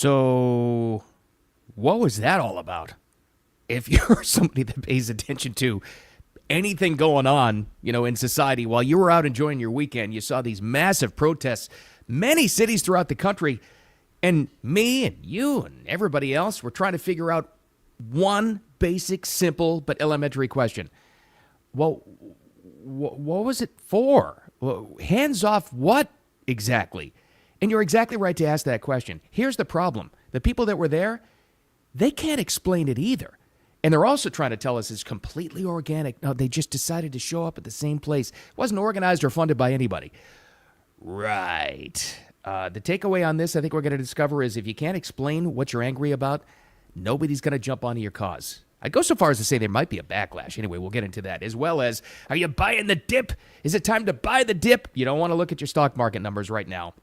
So, what was that all about? If you're somebody that pays attention to anything going on, in society, while you were out enjoying your weekend, you saw these massive protests, many cities throughout the country, and me and you and everybody else were trying to figure out one basic, simple, but elementary question. Well, what was it for? Hands off what exactly? And you're exactly right to ask that question. Here's the problem. The people that were there, they can't explain it either. And they're also trying to tell us it's completely organic. No, they just decided to show up at the same place. It wasn't organized or funded by anybody. Right. The takeaway on this, I think we're going to discover, is if you can't explain what you're angry about, nobody's going to jump onto your cause. I'd go so far as to say there might be a backlash. Anyway, we'll get into that. As well as, are you buying the dip? Is it time to buy the dip? You don't want to look at your stock market numbers right now.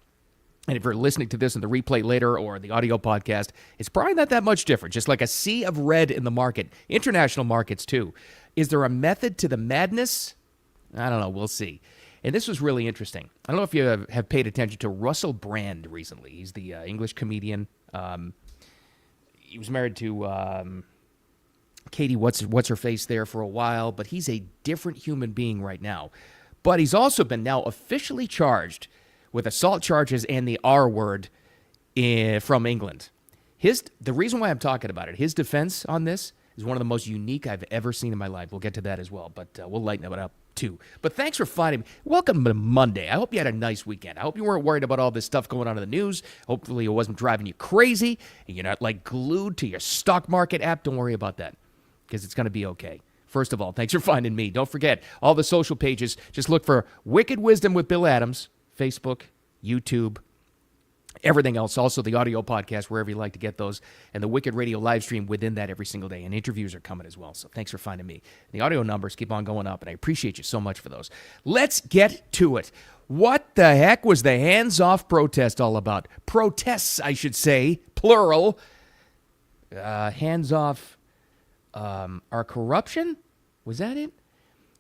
And if you're listening to this in the replay later or the audio podcast, it's probably not that much different. Just like a sea of red in the market. International markets, too. Is there a method to the madness? I don't know. We'll see. And this was really interesting. I don't know if you have paid attention to Russell Brand recently. He's the English comedian. He was married to Katie What's-Her-Face there for a while, but he's a different human being right now. But he's also been now officially charged with assault charges and the R word from England. The reason why I'm talking about it, his defense on this is one of the most unique I've ever seen in my life. We'll get to that as well, but we'll lighten it up too. But thanks for finding me. Welcome to Monday. I hope you had a nice weekend. I hope you weren't worried about all this stuff going on in the news. Hopefully it wasn't driving you crazy and you're not glued to your stock market app. Don't worry about that because it's going to be okay. First of all, thanks for finding me. Don't forget all the social pages. Just look for Wicked Wisdom with Bill Adams, Facebook, YouTube, everything else. Also the audio podcast, wherever you like to get those, and the Wicked Radio live stream within that every single day. And interviews are coming as well. So thanks for finding me. The audio numbers keep on going up, and I appreciate you so much for those. Let's get to it. What the heck was the hands-off protest all about? Protests, I should say, plural. Hands-off our corruption? Was that it?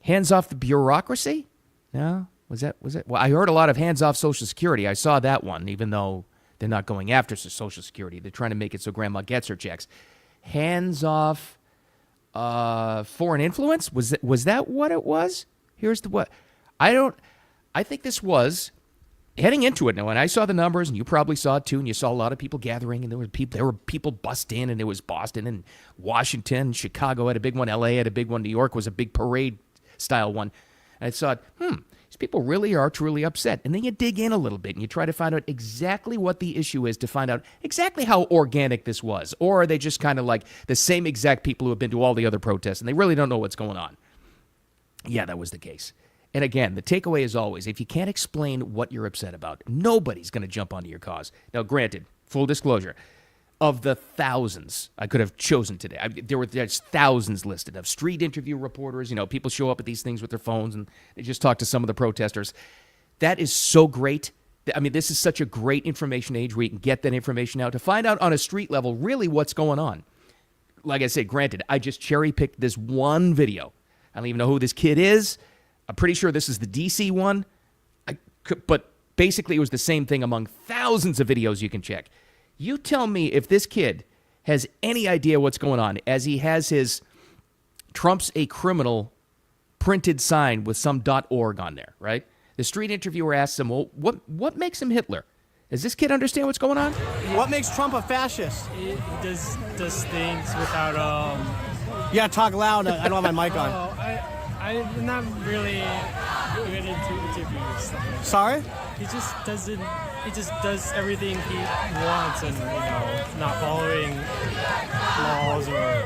Hands-off the bureaucracy? No? Was that? Well, I heard a lot of hands-off Social Security. I saw that one, even though they're not going after Social Security. They're trying to make it so Grandma gets her checks. Hands-off foreign influence? Was that what it was? Here's the what. I think this was, heading into it now, and I saw the numbers, and you probably saw it too, and you saw a lot of people gathering, and there were people bussed in, and there was Boston and Washington, Chicago had a big one, LA had a big one, New York was a big parade-style one. And I thought, these people really are truly upset. And then you dig in a little bit and you try to find out exactly what the issue is to find out exactly how organic this was. Or are they just kind of like the same exact people who have been to all the other protests and they really don't know what's going on? Yeah, that was the case. And again, the takeaway is always, if you can't explain what you're upset about, nobody's going to jump onto your cause. Now, granted, full disclosure, of the thousands I could have chosen today, there's thousands listed of street interview reporters. People show up at these things with their phones and they just talk to some of the protesters. That is so great. I mean, this is such a great information age where you can get that information out to find out on a street level really what's going on. Like I said, granted, I just cherry-picked this one video. I don't even know who this kid is. I'm pretty sure this is the DC one. But basically it was the same thing among thousands of videos you can check. You tell me if this kid has any idea what's going on as he has his Trump's a criminal printed sign with some .org on there, right? The street interviewer asks him, well, what makes him Hitler? Does this kid understand what's going on? What makes Trump a fascist? He does things without... You gotta talk loud. I don't have my mic on. I'm not really good into interviews. Sorry? He just does everything he wants and, not following laws or,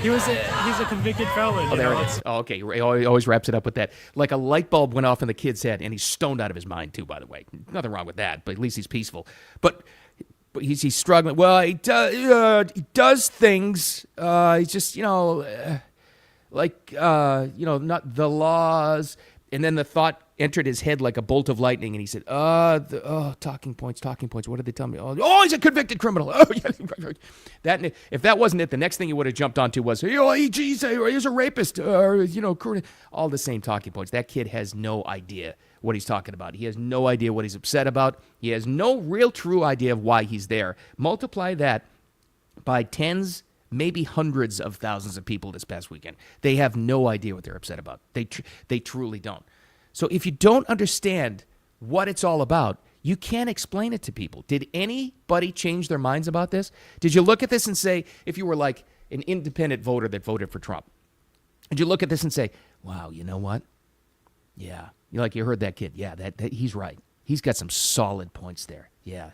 he's a convicted felon. Oh, there it is. Oh, okay. He always wraps it up with that. Like a light bulb went off in the kid's head, and he's stoned out of his mind, too, by the way. Nothing wrong with that, but at least he's peaceful. But he's struggling. Well, he does things. He's just, not the laws. And then the thought entered his head like a bolt of lightning, and he said, talking points. What did they tell me? Oh, he's a convicted criminal. Oh, yeah. If that wasn't it, the next thing he would have jumped onto was, he's a rapist, or, all the same talking points. That kid has no idea what he's talking about. He has no idea what he's upset about. He has no real true idea of why he's there. Multiply that by tens, maybe hundreds of thousands of people this past weekend. They have no idea what they're upset about. They truly don't. So if you don't understand what it's all about, you can't explain it to people. Did anybody change their minds about this? Did you look at this and say, if you were like an independent voter that voted for Trump, did you look at this and say, wow, you know what? Yeah. You heard that kid. Yeah, that he's right. He's got some solid points there. Yeah,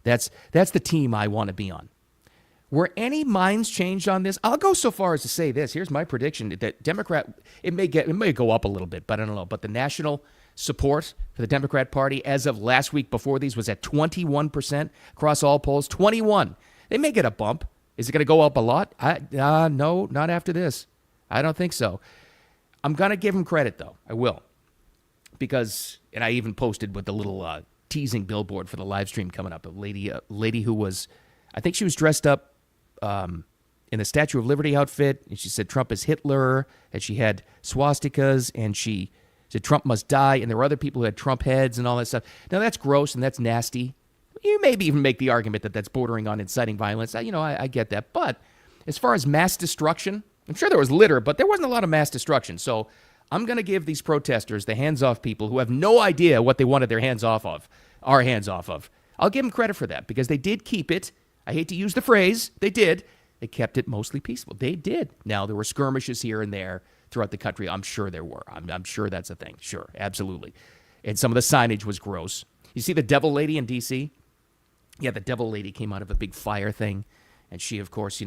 That's the team I want to be on. Were any minds changed on this? I'll go so far as to say this. Here's my prediction that it may go up a little bit, but I don't know. But the national support for the Democrat Party as of last week before these was at 21% across all polls. 21. They may get a bump. Is it going to go up a lot? No, not after this. I don't think so. I'm going to give him credit, though. I will. Because, and I even posted with the little teasing billboard for the live stream coming up. A lady who was, I think she was dressed up in the Statue of Liberty outfit, and she said Trump is Hitler, and she had swastikas, and she said Trump must die, and there were other people who had Trump heads and all that stuff. Now, that's gross, and that's nasty. You maybe even make the argument that that's bordering on inciting violence. I get that. But as far as mass destruction, I'm sure there was litter, but there wasn't a lot of mass destruction. So I'm going to give these protesters, the hands-off people who have no idea what they wanted their hands off of, our hands off of. I'll give them credit for that because they did keep it. I hate to use the phrase. They did. They kept it mostly peaceful. They did. Now, there were skirmishes here and there throughout the country. I'm sure there were. I'm sure that's a thing. Sure, absolutely. And some of the signage was gross. You see the devil lady in D.C.? Yeah, the devil lady came out of a big fire thing. And she, of course,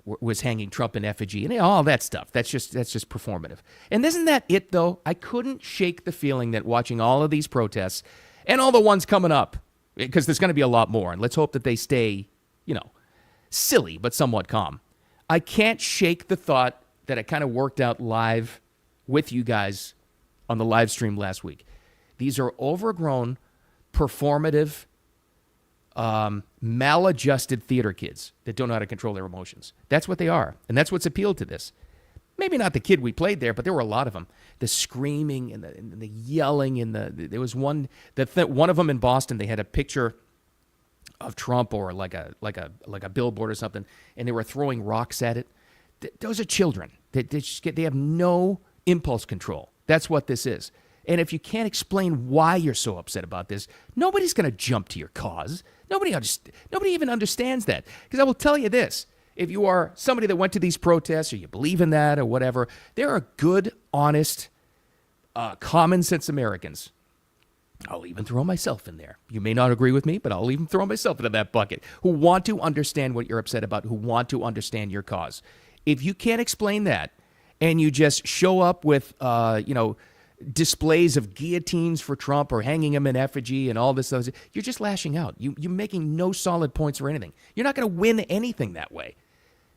was hanging Trump in effigy and all that stuff. That's just performative. And isn't that it, though? I couldn't shake the feeling that watching all of these protests and all the ones coming up, because there's going to be a lot more, and let's hope that they stay, silly but somewhat calm. I can't shake the thought that it kind of worked out live with you guys on the live stream last week. These are overgrown, performative, maladjusted theater kids that don't know how to control their emotions. That's what they are, and that's what's appealed to this. Maybe not the kid we played there, but there were a lot of them. The screaming and the yelling and there was one of them in Boston. They had a picture of Trump or like a billboard or something, and they were throwing rocks at it. Those are children. They have no impulse control. That's what this is. And if you can't explain why you're so upset about this, nobody's going to jump to your cause. Nobody even understands that. Because I will tell you this. If you are somebody that went to these protests or you believe in that or whatever, there are good, honest, common sense Americans. I'll even throw myself in there. You may not agree with me, but I'll even throw myself into that bucket, who want to understand what you're upset about, who want to understand your cause. If you can't explain that and you just show up with, displays of guillotines for Trump or hanging him in effigy and all this other, you're just lashing out. You're making no solid points or anything. You're not going to win anything that way.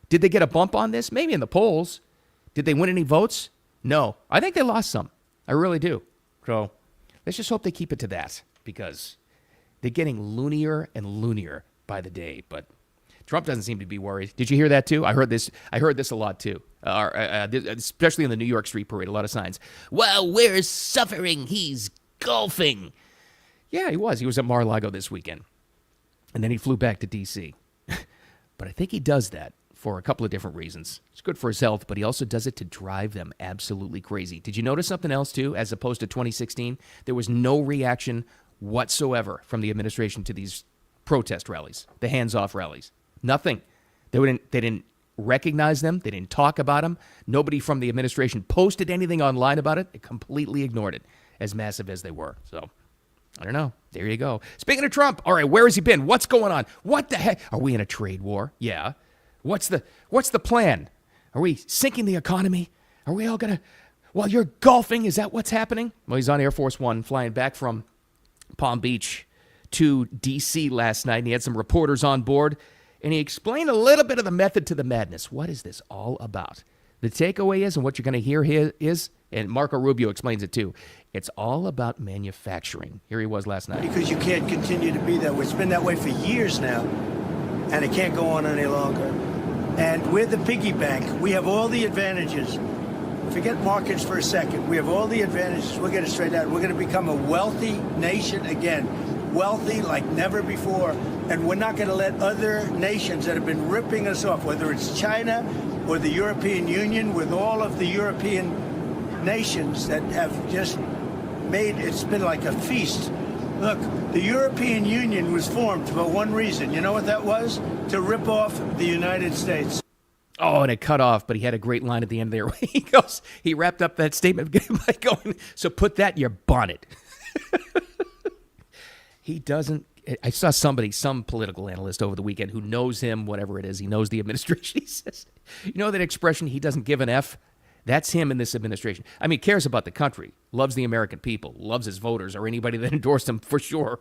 Did they get a bump on this? Maybe in the polls. Did they win any votes? No. I think they lost some. I really do. So let's just hope they keep it to that because they're getting loonier and loonier by the day. But Trump doesn't seem to be worried. Did you hear that too? I heard this a lot too, especially in the New York Street Parade. A lot of signs. Well, we're suffering. He's golfing. Yeah, he was. He was at Mar-a-Lago this weekend. And then he flew back to D.C. But I think he does that for a couple of different reasons. It's good for his health, but he also does it to drive them absolutely crazy. Did you notice something else too? As opposed to 2016, there was no reaction whatsoever from the administration to these protest rallies, the hands-off rallies. Nothing. They didn't recognize them. They didn't talk about them. Nobody from the administration posted anything online about it. They completely ignored it, as massive as they were. So, I don't know. There you go. Speaking of Trump, all right, where has he been? What's going on? What the heck? Are we in a trade war? Yeah. What's the plan? Are we sinking the economy? Are we all going to, while you're golfing, is that what's happening? Well, he's on Air Force One flying back from Palm Beach to D.C. last night, and he had some reporters on board. And he explained a little bit of the method to the madness. What is this all about? The takeaway is, and what you're going to hear here is, and Marco Rubio explains it too, It's all about manufacturing. Here he was last night. Because you can't continue to be that way. It's been that way for years now, and it can't go on any longer. And we're the piggy bank. We have all the advantages. Forget markets for a second. We have all the advantages. We'll get it straight out. We're going to become a wealthy nation again. Wealthy like never before. And we're not going to let other nations that have been ripping us off, whether it's China or the European Union, with all of the European nations that have just made it's been like a feast. Look, the European Union was formed for one reason. You know what that was? To rip off the United States. Oh, and it cut off, but he had a great line at the end there. He wrapped up that statement by going, so put that in your bonnet. He doesn't. I saw some political analyst over the weekend who knows him, whatever it is. He knows the administration. He says, you know that expression, he doesn't give an F? That's him in this administration. I mean, cares about the country, loves the American people, loves his voters or anybody that endorsed him for sure.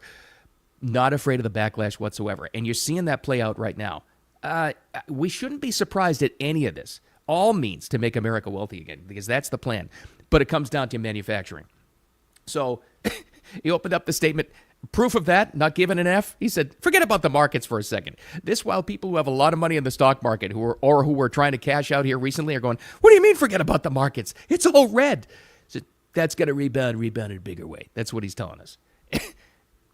Not afraid of the backlash whatsoever. And you're seeing that play out right now. We shouldn't be surprised at any of this. All means to make America wealthy again, because that's the plan. But it comes down to manufacturing. So he opened up the statement. Proof of that, not giving an F, he said, forget about the markets for a second. This while people who have a lot of money in the stock market who were trying to cash out here recently are going, what do you mean forget about the markets? It's all red. So that's going to rebound in a bigger way. That's what he's telling us.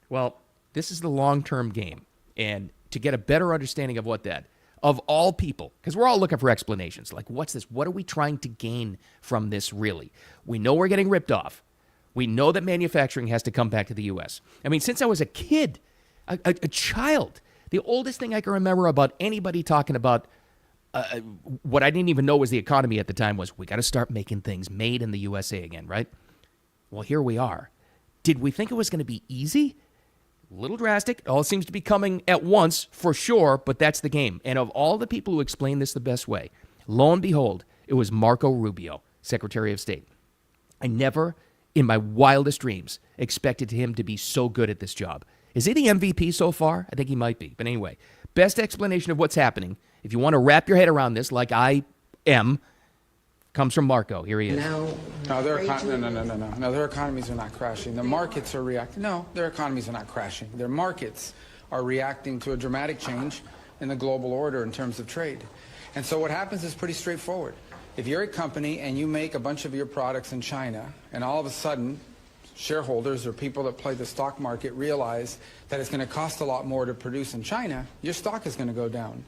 Well, this is the long-term game. And to get a better understanding of what that, of all people, because we're all looking for explanations. Like, what's this? What are we trying to gain from this, really? We know we're getting ripped off. We know that manufacturing has to come back to the U.S. I mean, since I was a kid, a child, the oldest thing I can remember about anybody talking about what I didn't even know was the economy at the time was we got to start making things made in the USA again, right? Well, here we are. Did we think it was going to be easy? A little drastic. It all seems to be coming at once for sure, but that's the game. And of all the people who explained this the best way, lo and behold, it was Marco Rubio, Secretary of State. I never, in my wildest dreams, expected him to be so good at this job. Is he the MVP so far? I think he might be. But anyway, best explanation of what's happening, if you want to wrap your head around this like I am, comes from Marco. Here he is. No, their economies are not crashing. The markets are reacting. No, their economies are not crashing. Their markets are reacting to a dramatic change in the global order in terms of trade. And so what happens is pretty straightforward. If you're a company and you make a bunch of your products in China, and all of a sudden shareholders or people that play the stock market realize that it's going to cost a lot more to produce in China, your stock is going to go down.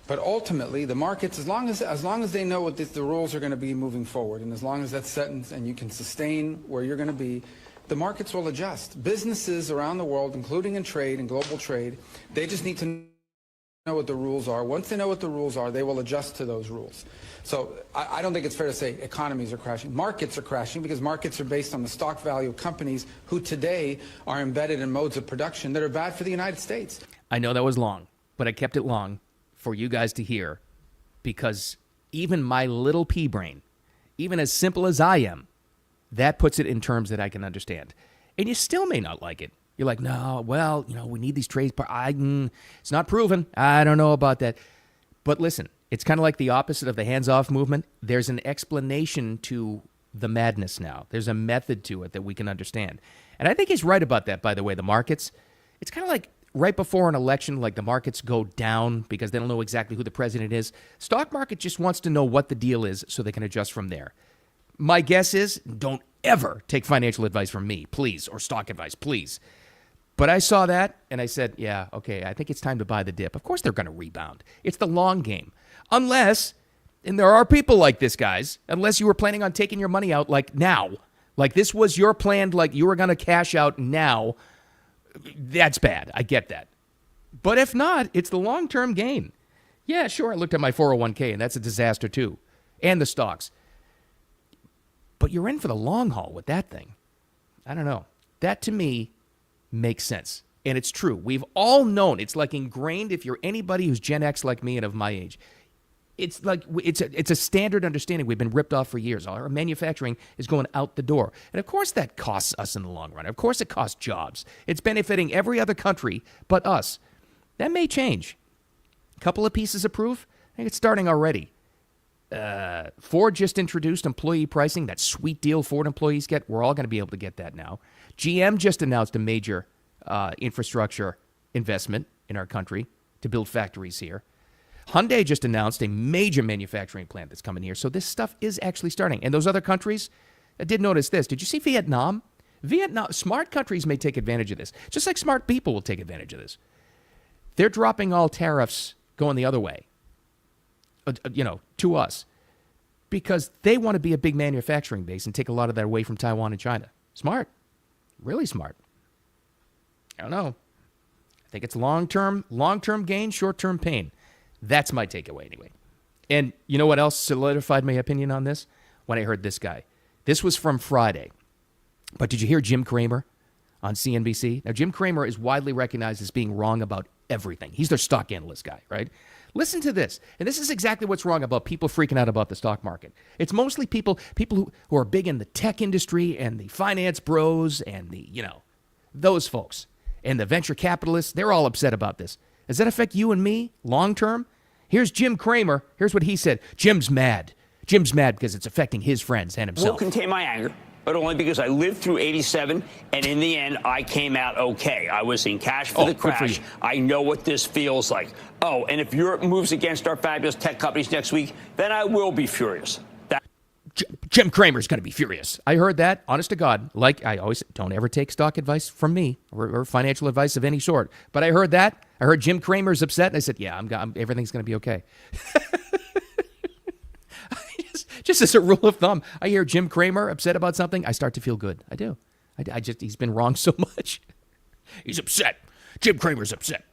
But ultimately, the markets, as long as they know what the rules are going to be moving forward, and as long as that's set and you can sustain where you're going to be, the markets will adjust. Businesses around the world, including in trade and global trade, they just need to know what the rules are. Once they know what the rules are, they will adjust to those rules. So I don't think it's fair to say economies are crashing. Markets are crashing because markets are based on the stock value of companies who today are embedded in modes of production that are bad for the United States. I know that was long, but I kept it long for you guys to hear, because even my little pea brain, even as simple as I am, that puts it in terms that I can understand. And you still may not like it. You're like, no, well, we need these trades. It's not proven. I don't know about that. But listen, it's kind of like the opposite of the hands-off movement. There's an explanation to the madness now. There's a method to it that we can understand. And I think he's right about that, by the way. The markets, it's kind of like right before an election, like the markets go down because they don't know exactly who the president is. Stock market just wants to know what the deal is so they can adjust from there. My guess is don't ever take financial advice from me, please, or stock advice, please. But I saw that and I said, yeah, okay, I think it's time to buy the dip. Of course they're going to rebound. It's the long game. Unless, and there are people like this, guys, unless you were planning on taking your money out like now. Like this was your plan, like you were going to cash out now. That's bad. I get that. But if not, it's the long-term gain. Yeah, sure, I looked at my 401k, and that's a disaster too. And the stocks. But you're in for the long haul with that thing. I don't know. That, to me, makes sense. And it's true. We've all known. It's like ingrained if you're anybody who's Gen X like me and of my age. It's like it's a standard understanding. We've been ripped off for years. Our manufacturing is going out the door. And of course that costs us in the long run. Of course it costs jobs. It's benefiting every other country but us. That may change. A couple of pieces of proof. I think it's starting already. Ford just introduced employee pricing, that sweet deal Ford employees get. We're all going to be able to get that now. GM just announced a major infrastructure investment in our country to build factories here. Hyundai just announced a major manufacturing plant that's coming here. So this stuff is actually starting. And those other countries, I did notice this. Did you see Vietnam? Smart countries may take advantage of this, just like smart people will take advantage of this. They're dropping all tariffs going the other way, to us, because they want to be a big manufacturing base and take a lot of that away from Taiwan and China. Smart. Really smart. I don't know. I think it's long-term gain, short-term pain. That's my takeaway anyway. And you know what else solidified my opinion on this? When I heard this guy. This was from Friday. But did you hear Jim Cramer on CNBC? Now, Jim Cramer is widely recognized as being wrong about everything. He's their stock analyst guy, right? Listen to this. And this is exactly what's wrong about people freaking out about the stock market. It's mostly people who are big in the tech industry and the finance bros and the, those folks. And the venture capitalists, they're all upset about this. Does that affect you and me long term? Here's Jim Cramer. Here's what he said. Jim's mad. Jim's mad because it's affecting his friends and himself. Will contain my anger, but only because I lived through 87, and in the end, I came out okay. I was in cash for the crash. I know what this feels like. Oh, and if Europe moves against our fabulous tech companies next week, then I will be furious. Jim Cramer's going to be furious. I heard that, honest to God. Like I always don't ever take stock advice from me or financial advice of any sort. But I heard that. I heard Jim Cramer's upset, and I said, yeah, everything's going to be okay. Just as a rule of thumb, I hear Jim Cramer upset about something, I start to feel good. I do. He's been wrong so much. He's upset. Jim Cramer's upset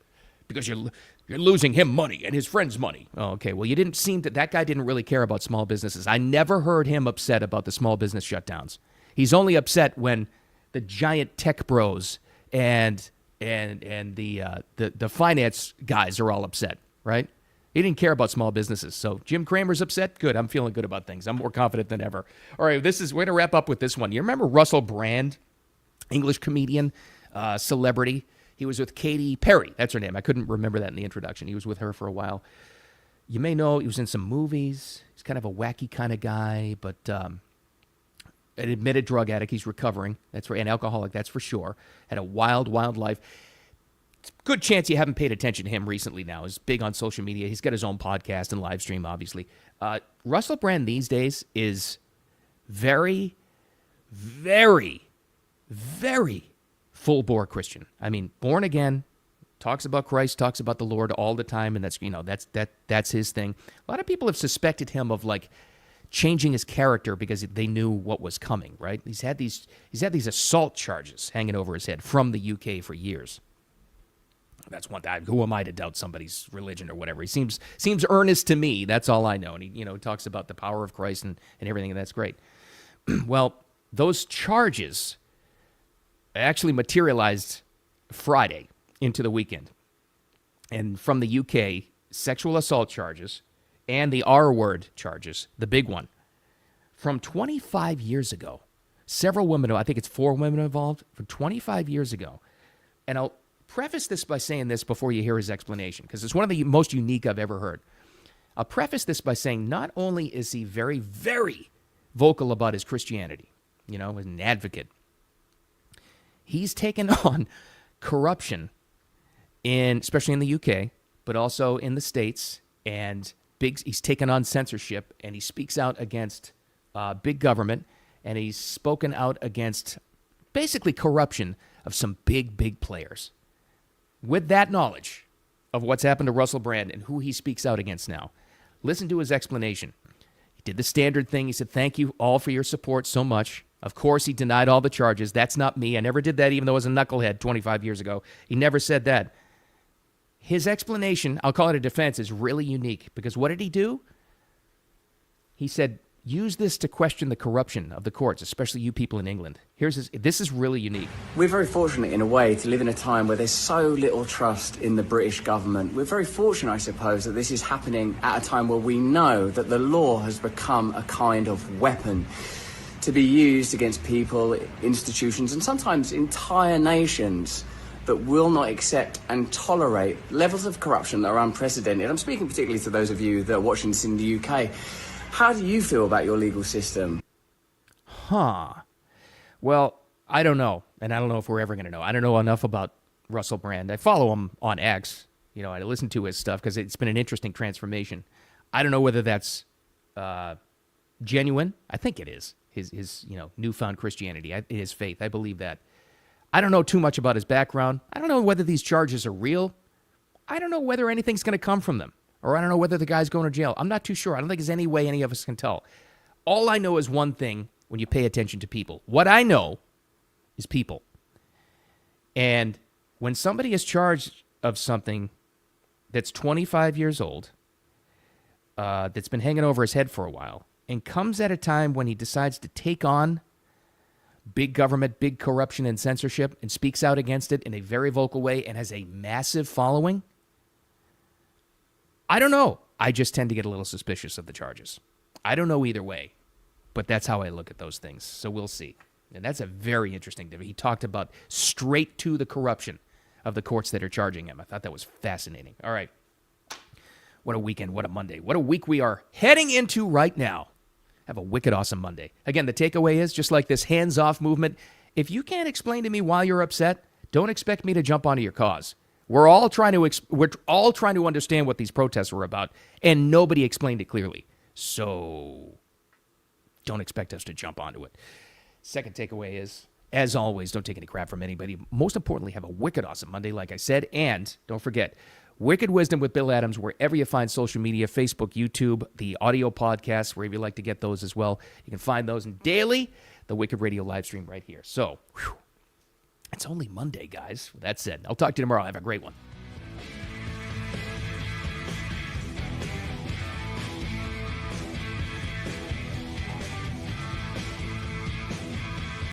because you're losing him money and his friends money. Oh, okay. Well, you didn't seem that guy didn't really care about small businesses. I never heard him upset about the small business shutdowns. He's only upset when the giant tech bros and the finance guys are all upset, right? He didn't care about small businesses. So Jim Cramer's upset. Good. I'm feeling good about things. I'm more confident than ever. All right. We're going to wrap up with this one. You remember Russell Brand, English comedian, celebrity? He was with Katy Perry. That's her name. I couldn't remember that in the introduction. He was with her for a while. You may know he was in some movies. He's kind of a wacky kind of guy, but an admitted drug addict. He's recovering. That's right. An alcoholic. That's for sure. Had a wild, wild life. Good chance you haven't paid attention to him recently now. He's big on social media. He's got his own podcast and live stream, obviously. Russell Brand these days is very, very, very full-bore Christian. I mean, born again, talks about Christ, talks about the Lord all the time, and that's his thing. A lot of people have suspected him of changing his character because they knew what was coming, right? He's had these assault charges hanging over his head from the UK for years. That's one thing. Who am I to doubt somebody's religion or whatever? He seems earnest to me. That's all I know. And he talks about the power of Christ and everything, and that's great. Well, those charges actually materialized Friday into the weekend. And from the UK, sexual assault charges and the R-word charges, the big one, from 25 years ago. Several women, I think it's 4 women involved, from 25 years ago. And I'll preface this by saying this before you hear his explanation, because it's one of the most unique I've ever heard. I'll preface this by saying not only is he very, very vocal about his Christianity, as an advocate, he's taken on corruption, especially in the UK, but also in the States, and he's taken on censorship, and he speaks out against big government, and he's spoken out against basically corruption of some big, big players. With that knowledge of what's happened to Russell Brand and who he speaks out against now, listen to his explanation. He did the standard thing. He said, thank you all for your support so much. Of course, he denied all the charges. That's not me. I never did that, even though I was a knucklehead 25 years ago. He never said that. His explanation, I'll call it a defense, is really unique because what did he do? He said, use this to question the corruption of the courts, especially you people in England. This is really unique. We're very fortunate in a way to live in a time where there's so little trust in the British government. We're very fortunate, I suppose, that this is happening at a time where we know that the law has become a kind of weapon to be used against people, institutions, and sometimes entire nations that will not accept and tolerate levels of corruption that are unprecedented. I'm speaking particularly to those of you that are watching this in the UK. How do you feel about your legal system? Well, I don't know, and I don't know if we're ever going to know. I don't know enough about Russell Brand. I follow him on X. You know, I listen to his stuff because it's been an interesting transformation. I don't know whether that's genuine. I think it is. His newfound Christianity, his faith. I believe that. I don't know too much about his background. I don't know whether these charges are real. I don't know whether anything's going to come from them, or I don't know whether the guy's going to jail. I'm not too sure. I don't think there's any way any of us can tell. All I know is one thing when you pay attention to people. What I know is people. And when somebody is charged of something that's 25 years old, that's been hanging over his head for a while, and comes at a time when he decides to take on big government, big corruption and censorship, and speaks out against it in a very vocal way and has a massive following, I don't know. I just tend to get a little suspicious of the charges. I don't know either way, but that's how I look at those things. So we'll see. And that's a very interesting thing. He talked about straight to the corruption of the courts that are charging him. I thought that was fascinating. All right. What a weekend. What a Monday. What a week we are heading into right now. Have a wicked awesome Monday. Again, the takeaway is just like this hands-off movement. If you can't explain to me why you're upset, don't expect me to jump onto your cause. We're all trying to understand what these protests were about, and nobody explained it clearly. So don't expect us to jump onto it. Second takeaway is, as always, don't take any crap from anybody. Most importantly, have a wicked awesome Monday, like I said. And don't forget, Wicked Wisdom with Bill Adams, wherever you find social media, Facebook, YouTube, the audio podcasts, wherever you like to get those as well. You can find those daily, the Wicked Radio live stream right here. So, it's only Monday, guys. With that said, I'll talk to you tomorrow. Have a great one.